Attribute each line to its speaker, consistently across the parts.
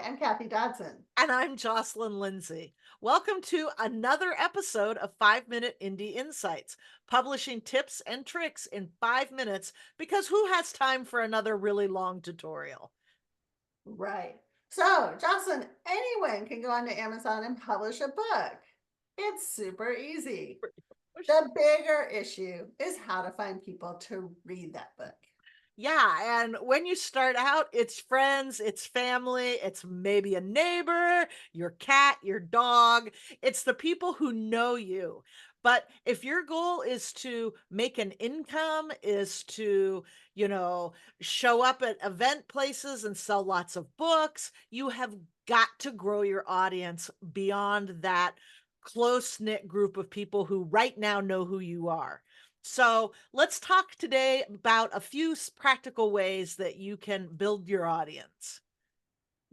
Speaker 1: I'm Kathy Dodson.
Speaker 2: And I'm Jocelyn Lindsay. Welcome to another episode of 5 Minute Indie Insights, publishing tips and tricks in 5 minutes because who has time for another really long tutorial?
Speaker 1: Right. So, Jocelyn, anyone can go onto Amazon and publish a book. It's super easy. The bigger issue is how to find people to read that book.
Speaker 2: Yeah, and when you start out, it's friends, it's family, it's maybe a neighbor, your cat, your dog. It's the people who know you. But if your goal is to make an income, is to, you know, show up at event places and sell lots of books, you have got to grow your audience beyond that close knit group of people who right now know who you are. So let's talk today about a few practical ways that you can build your audience.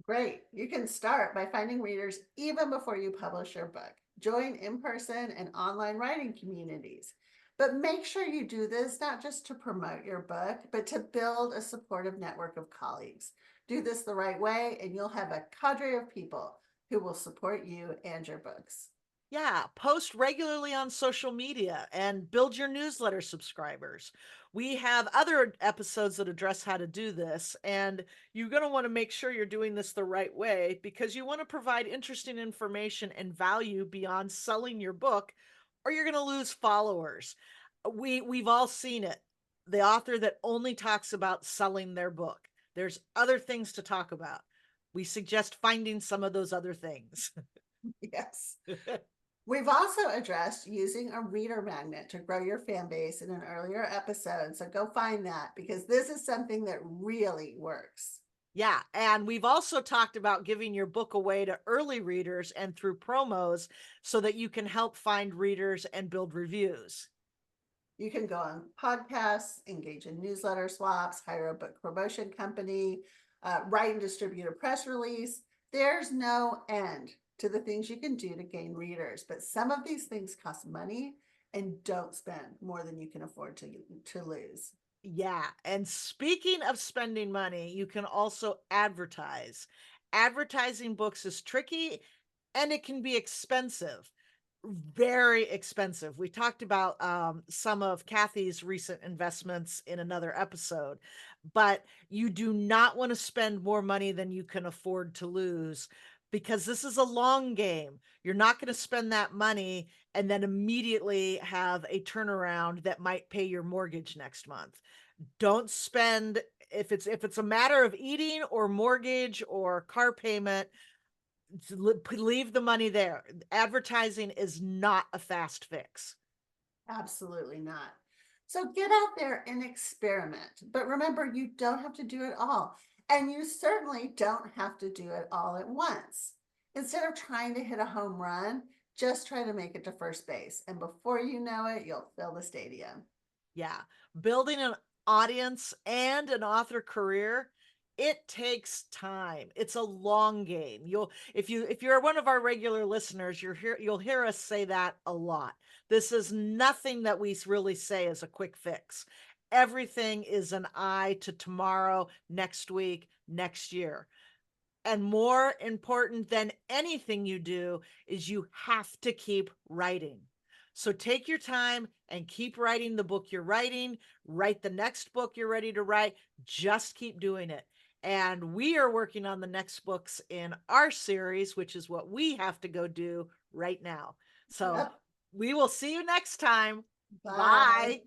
Speaker 1: Great. You can start by finding readers even before you publish your book. Join in person and online writing communities. But make sure you do this not just to promote your book, but to build a supportive network of colleagues. Do this the right way, and you'll have a cadre of people who will support you and your books.
Speaker 2: Yeah, post regularly on social media and build your newsletter subscribers. We have other episodes that address how to do this, and you're going to want to make sure you're doing this the right way because you want to provide interesting information and value beyond selling your book, or you're going to lose followers. We've all seen it. The author that only talks about selling their book. There's other things to talk about. We suggest finding some of those other things.
Speaker 1: Yes. We've also addressed using a reader magnet to grow your fan base in an earlier episode. So go find that because this is something that really works.
Speaker 2: Yeah, and we've also talked about giving your book away to early readers and through promos so that you can help find readers and build reviews.
Speaker 1: You can go on podcasts, engage in newsletter swaps, hire a book promotion company, write and distribute a press release. There's no end to the things you can do to gain readers, but some of these things cost money and don't spend more than you can afford to lose.
Speaker 2: Yeah, and speaking of spending money, you can also advertise. Advertising books is tricky and it can be expensive. Very expensive. We talked about some of Kathy's recent investments in another episode, but you do not want to spend more money than you can afford to lose because this is a long game. You're not going to spend that money and then immediately have a turnaround that might pay your mortgage next month. Don't spend if it's a matter of eating or mortgage or car payment, leave the money there. Advertising is not a fast fix.
Speaker 1: Absolutely not. So get out there and experiment. But remember, you don't have to do it all. And you certainly don't have to do it all at once. Instead of trying to hit a home run, just try to make it to first base. And before you know it, you'll fill the stadium.
Speaker 2: Yeah. Building an audience and an author career, it takes time. It's a long game. If you're one of our regular listeners, you'll hear us say that a lot. This is nothing that we really say as a quick fix. Everything is an eye to tomorrow, next week, next year. And more important than anything you do is you have to keep writing. So take your time and keep writing the book you're writing, write the next book you're ready to write, just keep doing it. And we are working on the next books in our series, which is what we have to go do right now. So
Speaker 1: Yep.
Speaker 2: we will see you next time.
Speaker 1: Bye.
Speaker 2: Bye.